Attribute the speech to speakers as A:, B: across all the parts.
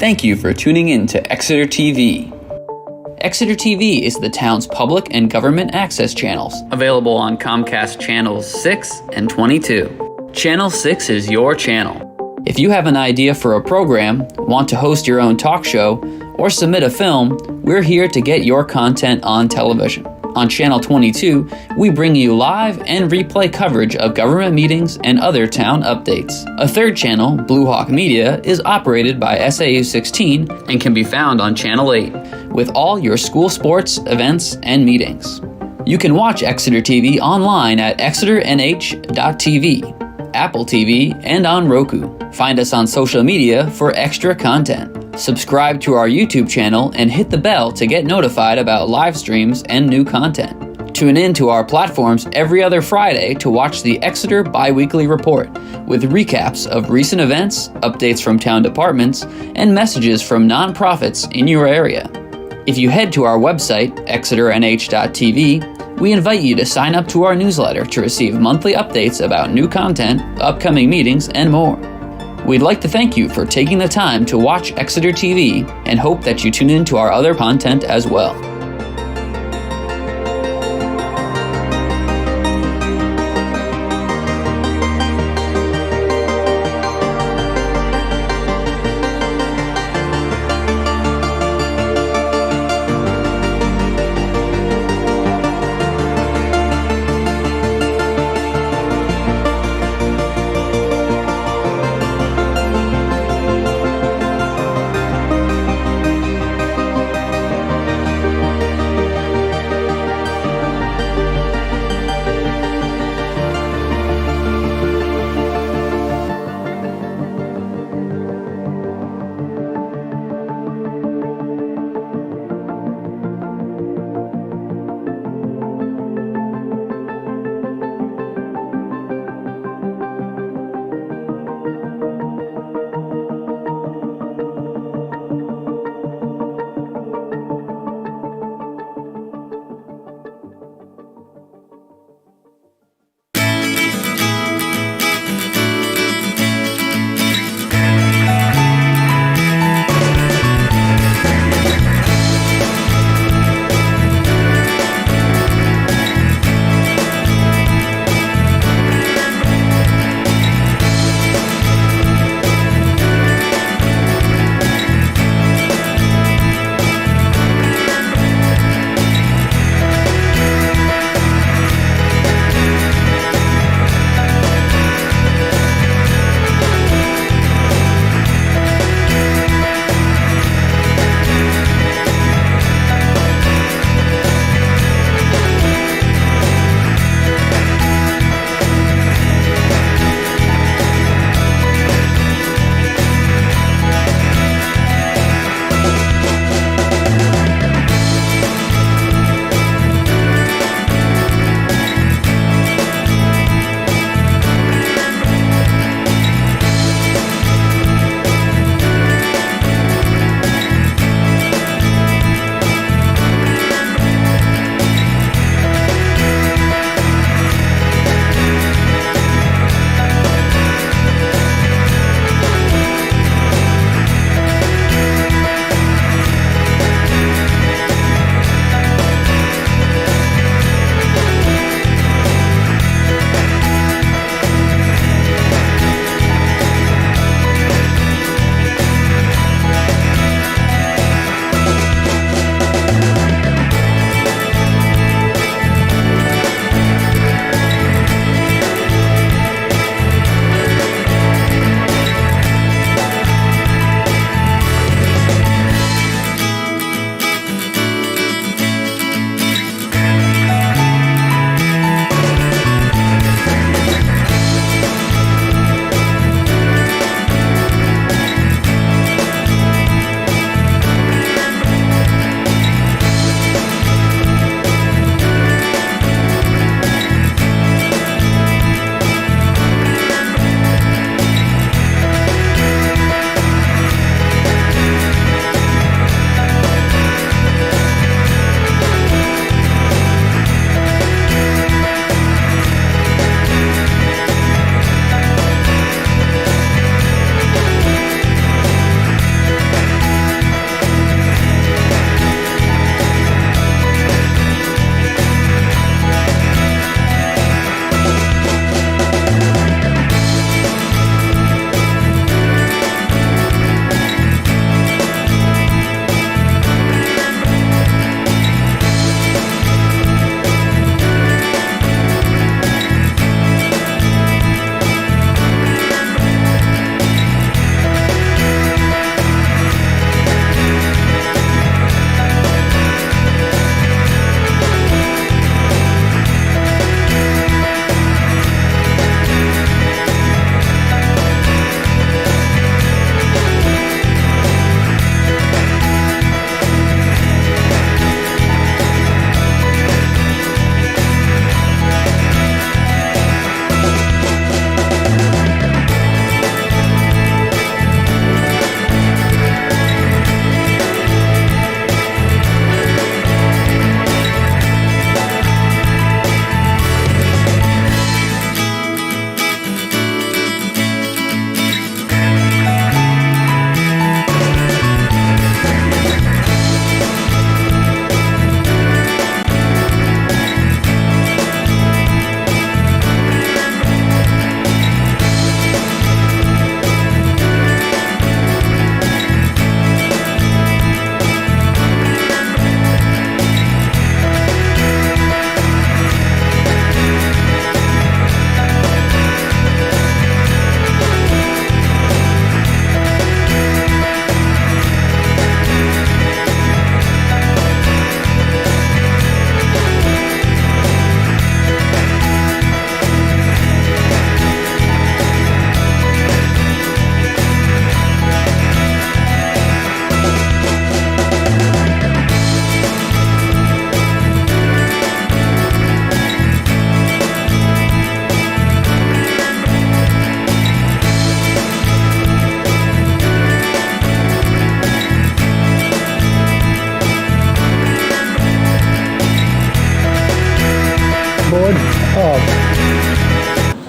A: Thank you for tuning in to Exeter TV. Exeter TV is the town's public and government access channels, available on Comcast Channels 6 and 22. Channel 6 is your channel. If you have an idea for a program, want to host your own talk show, or submit a film, we're here to get your content on television. On Channel 22, we bring you live and replay coverage of government meetings and other town updates. A third channel, Blue Hawk Media, is operated by SAU 16 and can be found on Channel 8, with all your school sports, events, and meetings. You can watch Exeter TV online at exeternh.tv, Apple TV, and on Roku. Find us on social media for extra content. Subscribe to our YouTube channel and hit the bell to get notified about live streams and new content. Tune in to our platforms every other Friday to watch the Exeter Biweekly Report with recaps of recent events, updates from town departments, and messages from nonprofits in your area. If you head to our website, exeternh.tv, we invite you to sign up to our newsletter to receive monthly updates about new content, upcoming meetings, and more. We'd like to thank you for taking the time to watch Exeter TV and hope that you tune in to our other content as well.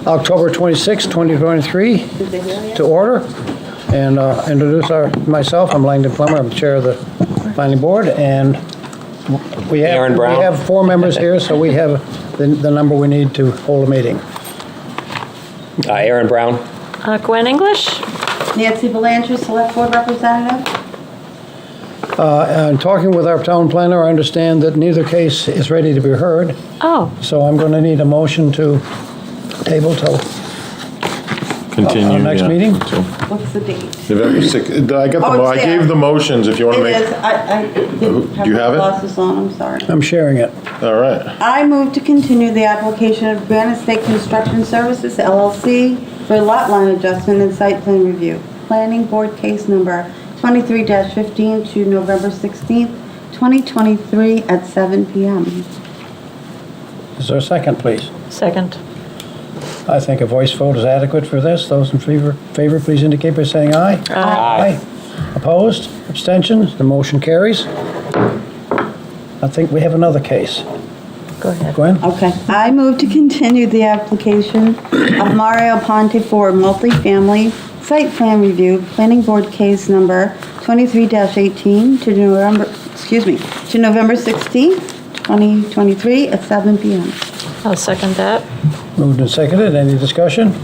B: October 26, 2023, to order. And introduce myself, I'm Langdon Plummer, I'm the chair of the planning board, and we
C: Aaron Brown.
B: have 4 members here, so we have the number we need to hold a meeting.
C: Aaron Brown.
D: Gwen English?
E: Nancy Belanger, Select Board Representative.
B: And talking with our town planner, I understand that neither case is ready to be heard,
D: Oh,
B: so I'm going to need a motion to table till
F: Continue.
B: our next
F: yeah.
B: meeting.
F: So,
E: What's the date?
F: November 6th. I got
E: Oh,
F: I
E: it's
F: gave
E: there.
F: the motions if you want
E: It
F: to make.
E: is, I didn't have
F: Do you
E: my
F: have it?
E: glasses on, I'm sorry.
B: I'm sharing it.
F: All right.
E: I move to continue the application of Granite State Construction Services LLC for lot line adjustment and site plan review. Planning Board case number 23-15 to November 16th, 2023 at 7 p.m.
B: Is there a second, please?
D: second.
B: I think a voice vote is adequate for this. Those in favor, please indicate by saying aye.
C: Aye.
B: Opposed? Abstentions? The motion carries. I think we have another case.
D: Go ahead.
B: Gwen?
E: Okay, I move to continue the application of Mario Ponte for multifamily site plan review, Planning Board case number 23-18 to November 16th, 2023 at 7 p.m.
D: I'll second that.
B: Moved and seconded. Any discussion?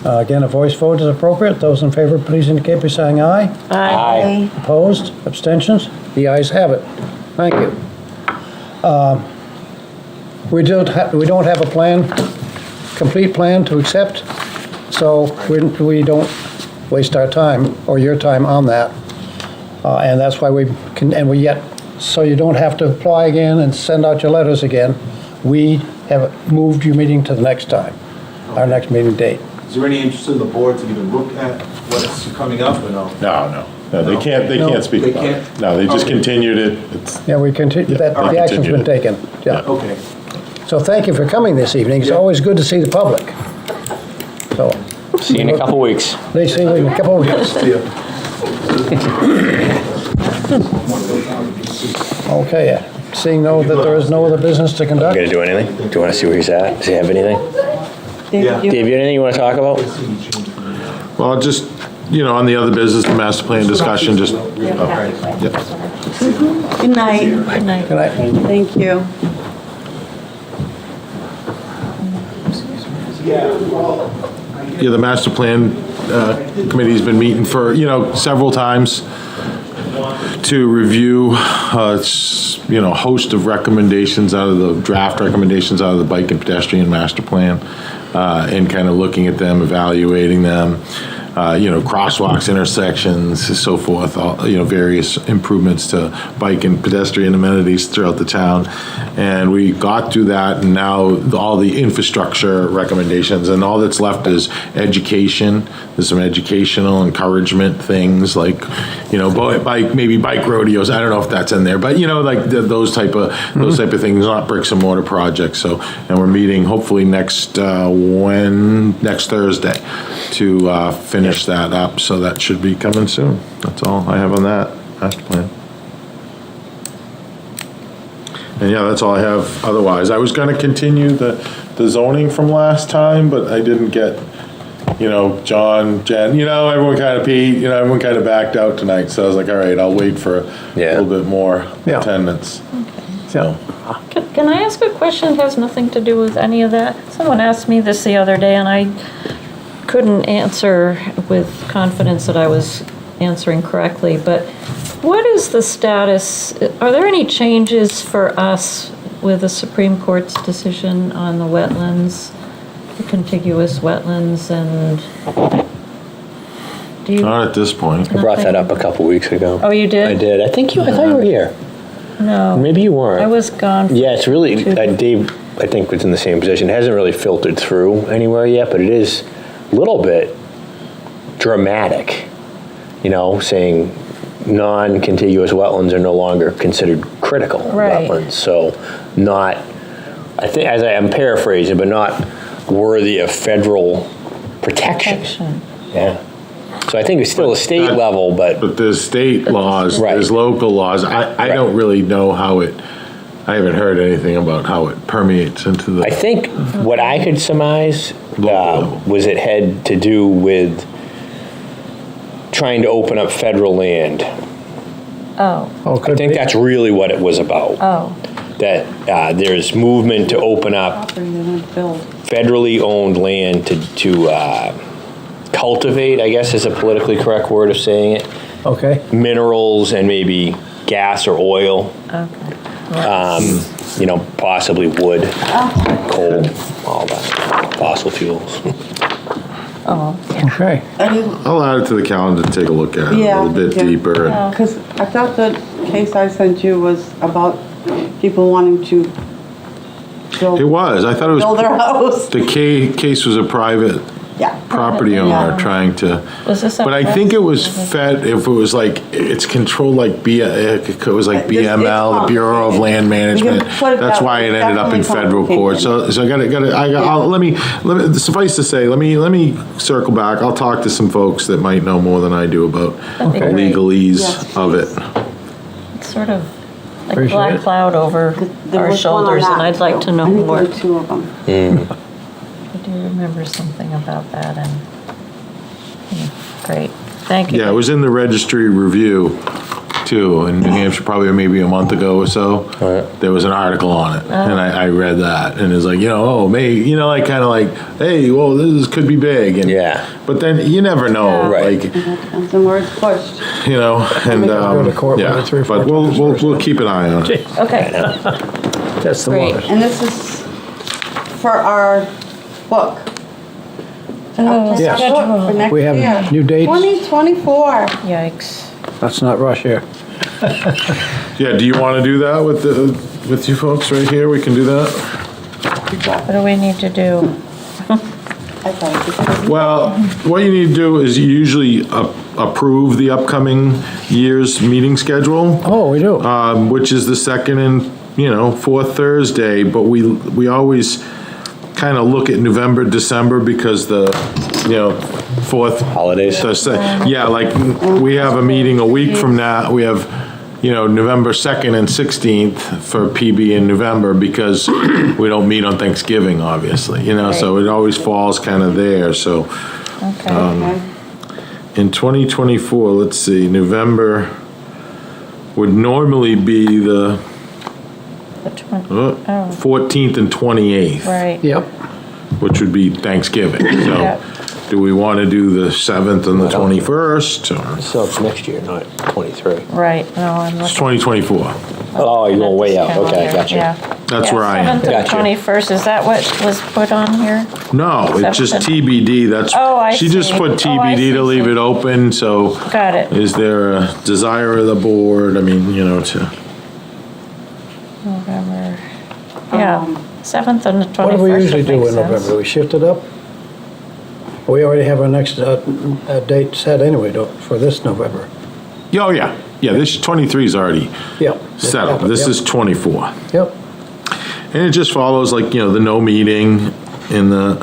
B: Again, a voice vote is appropriate. Those in favor, please indicate by saying aye.
C: Aye.
B: Opposed? Abstentions? The ayes have it. Thank you. We don't have a complete plan to accept, so we don't waste our time or your time on that. And that's why so you don't have to apply again and send out your letters again. We have moved your meeting to the next time, our next meeting date.
G: Is there any interest in the board to even look at what's coming up or no?
F: No, they can't. They
B: No.
F: can't speak
G: They
F: about
G: can't?
F: it. No, they just
G: Okay.
F: continued it. It's,
B: Yeah, we continue, the action's been taken. Yeah.
G: Okay.
B: So thank you for coming this evening. It's always good to see the public. So,
C: See you in a couple weeks.
B: they see you in a couple of weeks.
G: See ya.
B: Okay, seeing that there is no other business to
C: You
B: conduct,
C: gonna do anything? Do you want to see where he's at? Does he have anything?
G: Yeah.
C: Dave, you have anything you want to talk about?
F: well, just, on the other business, the master plan discussion, just,
E: Good night.
D: Good night.
B: good night.
E: Thank you.
F: yeah, the master plan committee's been meeting for, several times to review, host of recommendations out of the draft recommendations out of the bike and pedestrian master plan, and kind of looking at them, evaluating them, crosswalks, intersections, so forth, various improvements to bike and pedestrian amenities throughout the town. And we got through that, and now all the infrastructure recommendations, and all that's left is education. There's some educational encouragement things like, maybe bike rodeos. I don't know if that's in there, but those type of things, not bricks and mortar projects. So, and we're meeting hopefully next Thursday to finish that up. So that should be coming soon. That's all I have on that master plan. And yeah, that's all I have otherwise. I was going to continue the zoning from last time, but I didn't get, John, Jen, everyone kind of Pete, everyone kind of backed out tonight. So I was like, all right, I'll wait for a little bit more
B: Yeah.
F: attendance.
B: So,
D: Can I ask a question that has nothing to do with any of that? Someone asked me this the other day, and I couldn't answer with confidence that I was answering correctly, but what is the status? Are there any changes for us with the Supreme Court's decision on the wetlands, the contiguous wetlands, and do you?
F: Not at this point.
C: I brought that up a couple weeks ago.
D: Oh, you did?
C: I did. I thought you were here.
D: No.
C: Maybe you weren't.
D: I was gone.
C: Yeah, it's really, Dave, I think was in the same position. It hasn't really filtered through anywhere yet, but it is a little bit dramatic, saying non-contiguous wetlands are no longer considered critical
D: Right.
C: wetlands. So I think, I'm paraphrasing, but not worthy of federal protection. Yeah. So I think it's still a state level, but
F: But there's state laws,
C: Right.
F: there's local laws. I don't really know how it I haven't heard anything about how it permeates into
C: I
F: the,
C: think what I could surmise was it had to do with trying to open up federal land.
D: Oh,
B: Oh,
C: I
B: could
C: think
B: be.
C: that's really what it was about.
D: oh,
C: That there's movement to open up
E: Property they want to build.
C: federally owned land to cultivate, I guess is a politically correct word of saying it,
B: Okay,
C: minerals and maybe gas or oil,
D: okay.
C: possibly wood, coal, all that, fossil fuels.
D: Oh,
B: okay.
F: I'll add it to the calendar to take a look at it a
E: Yeah,
F: little bit
E: yeah.
F: deeper. and-
E: Because I thought the case I sent you was about people wanting to
F: It
E: build
F: was, I thought it
E: build
F: was,
E: their house.
F: the case was a private
E: Yeah.
F: property owner
E: Yeah.
F: trying to,
D: Was this?
F: but I think it was fed, if it was like, it's controlled like it was like
E: It's
F: BML, the Bureau of Land Management.
E: We can put it
F: That's
E: that
F: why
E: way.
F: it
E: It's
F: ended up in
E: definitely
F: federal court. So I I'll, let me, suffice to say, let me circle back. I'll talk to some folks that might know more than I do about the
D: great.
F: legalese
E: Yes,
F: of it.
D: It's sort of like
B: Appreciate
D: black
B: it.
D: cloud over
E: There
D: our
E: was one on
D: shoulders, and
E: that,
D: I'd like to know
E: I think
D: more.
E: there were two of them.
D: I do remember something about that, and, great, thank you.
F: Yeah, it was in the registry review too, in New Hampshire, probably maybe a month ago or so. There was an article on it, and I read that, and it's like, like kind of like, hey, well, this could be big, and
C: Yeah.
F: but then you never know,
D: Yeah.
C: Right.
F: like,
E: That depends on where it's pushed.
F: and
B: Go to court with
F: yeah,
B: it 3 or 4
F: but we'll
B: times
F: we'll keep an eye on it.
D: Okay,
B: That's the
D: Great.
B: waters.
E: And this is for our book.
D: Oh,
B: Yeah.
E: For next
B: We have
E: year.
B: new dates?
E: 2024.
D: yikes.
B: Let's not rush here.
F: Yeah, do you want to do that with you folks right here? We can do that.
D: What do we need to do?
E: I thought it
F: Well, what you need to do is you usually approve the upcoming year's meeting schedule.
B: Oh, we do.
F: Which is the second and, fourth Thursday, but we always kind of look at November, December, because the, fourth.
C: Holidays.
F: Yeah, like, we have a meeting a week from now, we have, November 2nd and 16th for PB in November, because we don't meet on Thanksgiving, obviously, so it always falls kind of there, so.
D: Okay,
E: Okay.
F: In 2024, let's see, November would normally be the
D: the 20,
F: 14th and 28th,
D: right.
B: Yep.
F: which would be Thanksgiving. So
D: Yep.
F: do we want to do the 7th and the 21st, or
C: So it's next year, not 23.
D: Right, no, I'm
F: it's
D: looking.
F: 2024?
C: Oh, you're going way
D: at
C: out.
D: this
C: Okay,
D: calendar,
C: gotcha.
D: yeah.
F: That's
D: Yeah,
F: where I am.
D: 7th and
C: Gotcha.
D: 21st, is that what was put on here?
F: No, it's just
D: 7th.
F: TBD, that's.
D: Oh, I
F: She just
D: see.
F: put
D: Oh, I
F: TBD
D: see,
F: to leave
D: see.
F: it open, so
D: Got it.
F: is there a desire of the board, I mean, to,
D: November, yeah, 7th and the 21st
B: What do we usually
D: would
B: do
D: make
B: in November?
D: sense.
B: Do we shift it up? We already have our next date set anyway, for this November.
F: oh, yeah, this 23 is already
B: Yep.
F: settled, this
B: Yep.
F: is 24.
B: Yep.
F: And it just follows like, the no meeting in the,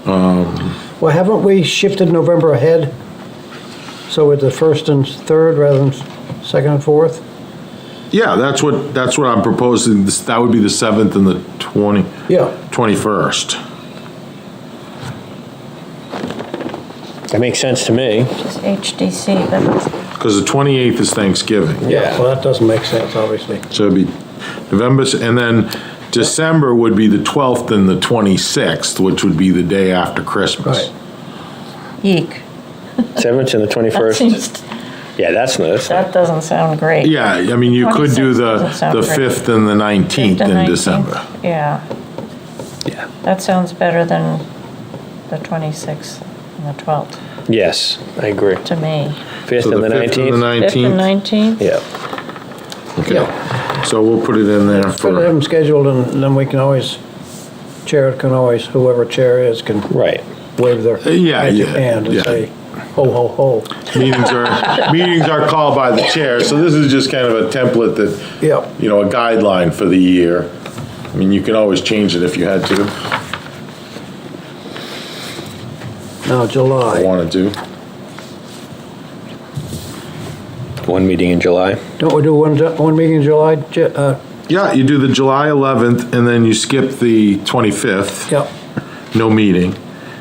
B: Well, haven't we shifted November ahead? So with the 1st and 3rd rather than 2nd and 4th?
F: yeah, that's what I'm proposing, that would be the 7th and the
B: Yeah.
F: 21st.
C: That makes sense to me.
D: Just HDC, that's,
F: Because the 28th is Thanksgiving.
C: Yeah.
B: Well, that doesn't make sense, obviously.
F: So it'd be November, and then December would be the 12th and the 26th, which would be the day after Christmas.
B: Right.
D: eek.
C: 7th and the
D: That
C: 21st?
D: seems,
C: Yeah, that's not.
D: that doesn't sound great.
F: Yeah, I mean, you could do
D: 26th
F: the
D: doesn't sound great.
F: 5th and the 19th
D: 5th and
F: in
D: 19th.
F: December.
D: Yeah,
C: Yeah.
D: that sounds better than the 26th and the 12th,
C: Yes, I agree.
D: to me.
C: 5th
F: So
C: and the
F: 5th and the
C: 19th?
D: 5th and 19th?
C: Yeah.
F: Okay, so we'll put it in there
B: Could have
F: for,
B: them scheduled and then we can always, whoever chair is can
C: Right.
B: wave their
F: Yeah,
B: magic
F: yeah,
B: hand and
F: yeah.
B: say, ho, ho, ho.
F: meetings are called by the chair, so this is just kind of a template that,
B: Yep.
F: a guideline for the year. I mean, you can always change it if you had to,
B: Now, July.
F: wanted to.
C: One meeting in July.
B: Don't we do one meeting in July,
F: Yeah, you do the July 11th, and then you skip the 25th.
B: Yep,
F: No meeting.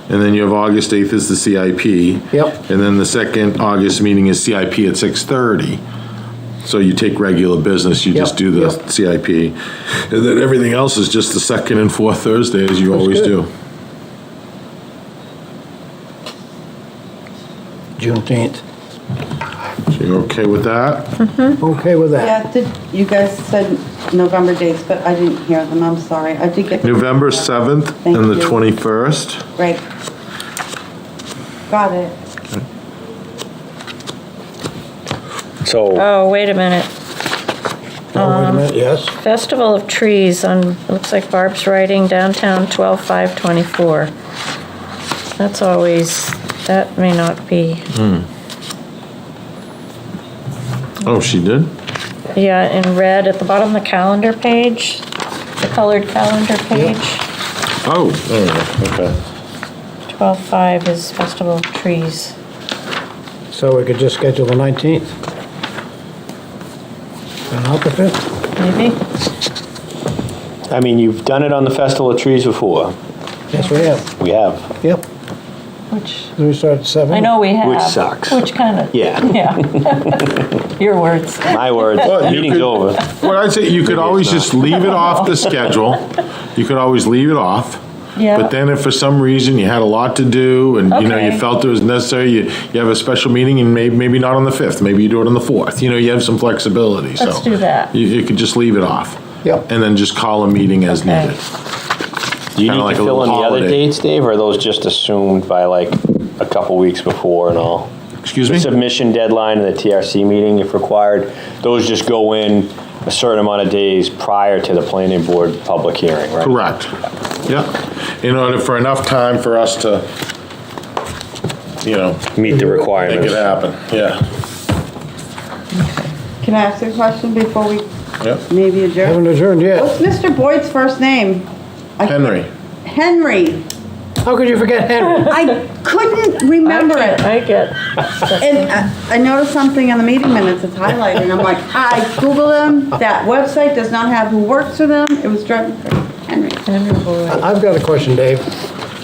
F: And then you have August 8th is the CIP.
B: Yep.
F: And then the second August meeting is CIP at 6:30. So you take regular business, you just
B: Yep,
F: do the
B: yep.
F: CIP. And then everything else is just the second and fourth Thursday, as you
B: That's
F: always
B: good.
F: do.
B: Juneteenth.
F: So you're okay with that?
B: Okay with that?
E: Yeah, you guys said November dates, but I didn't hear them, I'm sorry. I did get.
F: November 7th
E: Thank
F: and the
E: you.
F: 21st.
E: Right. Got it.
C: So,
D: Oh, wait a minute.
B: Oh, wait a minute, yes?
D: Festival of Trees on, it looks like Barb's writing, downtown 12/5/24. That's always, that may not be,
F: Oh, she did?
D: yeah, in red at the bottom of the calendar page, the colored calendar page.
F: Oh, there we go, okay.
D: 12/5 is Festival of Trees.
B: So we could just schedule the 19th? And not the 5th?
D: Maybe?
C: I mean, you've done it on the Festival of Trees before.
B: Yes, we have.
C: We have.
B: Yep.
D: Which,
B: Do we start at 7?
D: I know we have.
C: Which sucks.
D: Which kind of.
C: Yeah.
D: Yeah. Your words.
C: My words,
F: Well, you
C: meeting's
F: could-
C: over.
F: Well, I'd say you could always
C: not.
F: just leave it off the schedule. You could always leave it off.
D: Yeah.
F: But then if for some reason you had a lot to do and, you know, you
D: Okay.
F: felt it was necessary, you have a special meeting and maybe not on the 5th, maybe you do it on the 4th. You know, you have some flexibility, so.
D: Let's do that.
F: You could just leave it off.
B: Yep.
F: And then just call a meeting as
D: Okay.
F: needed.
C: Do you
F: Kinda
C: need
F: like
C: to
F: a
C: fill in
F: little
C: the other
F: holiday.
C: dates, Dave, or are those just assumed by like a couple weeks before and all?
F: Excuse
C: The
F: me?
C: submission deadline and the TRC meeting, if required, those just go in a certain amount of days prior to the planning board public hearing, right?
F: Correct. Yep. In order for enough time for us to, you know,
C: Meet the
F: make
C: requirements.
F: it happen. Yeah.
E: Can I ask a question before we
F: Yep.
E: maybe adjourn?
B: Haven't adjourned yet.
E: What's Mr. Boyd's first name?
F: Henry.
E: Henry.
B: How could you forget Henry?
E: I couldn't remember it.
D: I get.
E: And I noticed something in the meeting minutes, it's highlighted, and I'm like, I Googled him, that website does not have who works for them, it was driving me crazy. Henry.
D: Henry Boyd.
B: I've got a question, Dave.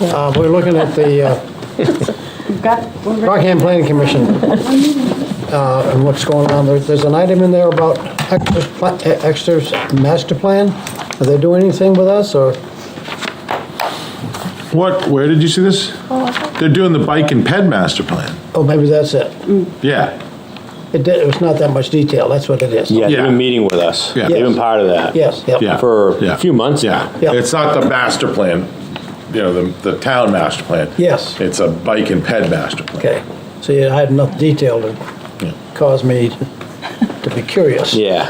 B: We're looking at the
E: You've got.
B: Rockham Planning Commission and what's going on. There's an item in there about Exeter's master plan. Are they doing anything with us, or?
F: Where did you see this? They're doing the bike and ped master plan.
B: Oh, maybe that's it.
F: Yeah.
B: It was not that much detail, that's what it is.
C: Yeah, they've
F: Yeah.
C: been meeting with us.
F: Yeah.
C: They've been part of that.
B: Yes, yep.
F: Yeah.
C: For
F: Yeah.
C: a few months
F: Yeah.
C: now.
B: Yeah.
F: It's not the master plan, you know, the town master plan.
B: Yes.
F: It's a bike and ped master plan.
B: Okay, so you had enough detail to
F: Yeah.
B: cause me to be curious.
C: Yeah.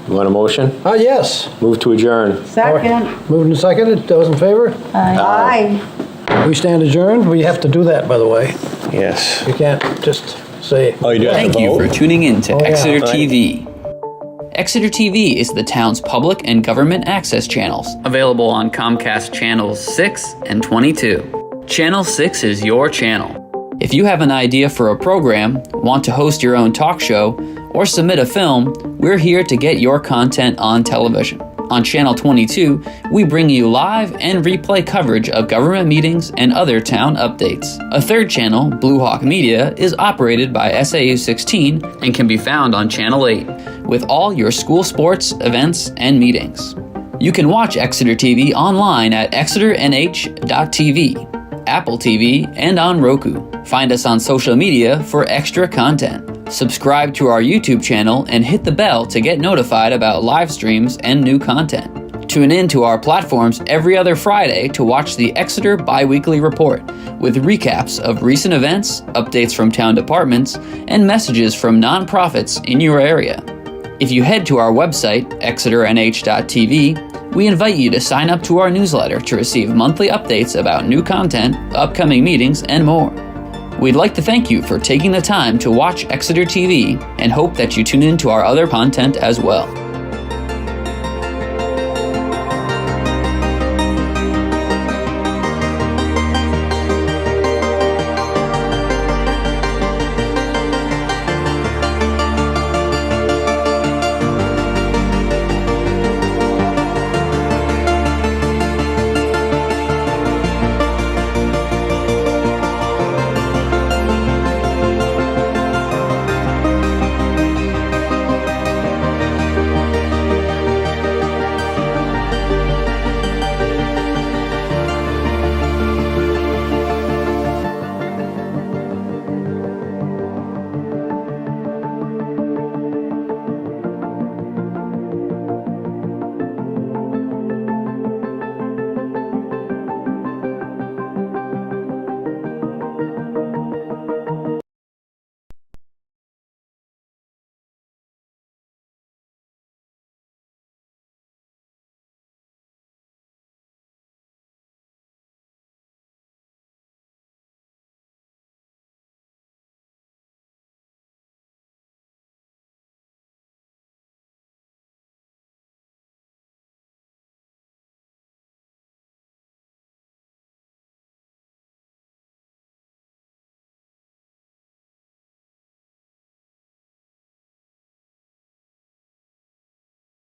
C: You want a motion?
B: Yes.
C: Move to adjourn.
E: Second.
B: Moved and seconded, those in favor?
E: Aye.
B: We stand adjourned. We have to do that, by the way.
C: Yes.
B: You can't just say,
C: Oh, you do have to
A: Thank you for
C: vote?
A: tuning in to
B: Oh, yeah.
A: Exeter
C: Right.
A: TV. Exeter TV is the town's public and government access channels, available on Comcast channels 6 and 22. Channel 6 is your channel. If you have an idea for a program, want to host your own talk show, or submit a film, we're here to get your content on television. On Channel 22, we bring you live and replay coverage of government meetings and other town updates. A third channel, Blue Hawk Media, is operated by SAU 16 and can be found on Channel 8, with all your school sports, events, and meetings. You can watch Exeter TV online at exeternh.tv, Apple TV, and on Roku. Find us on social media for extra content. Subscribe to our YouTube channel and hit the bell to get notified about live streams and new content. Tune in to our platforms every other Friday to watch the Exeter Biweekly Report with recaps of recent events, updates from town departments, and messages from nonprofits in your area. If you head to our website, exeternh.tv, we invite you to sign up to our newsletter to receive monthly updates about new content, upcoming meetings, and more. We'd like to thank you for taking the time to watch Exeter TV and hope that you tune in to our other content as well.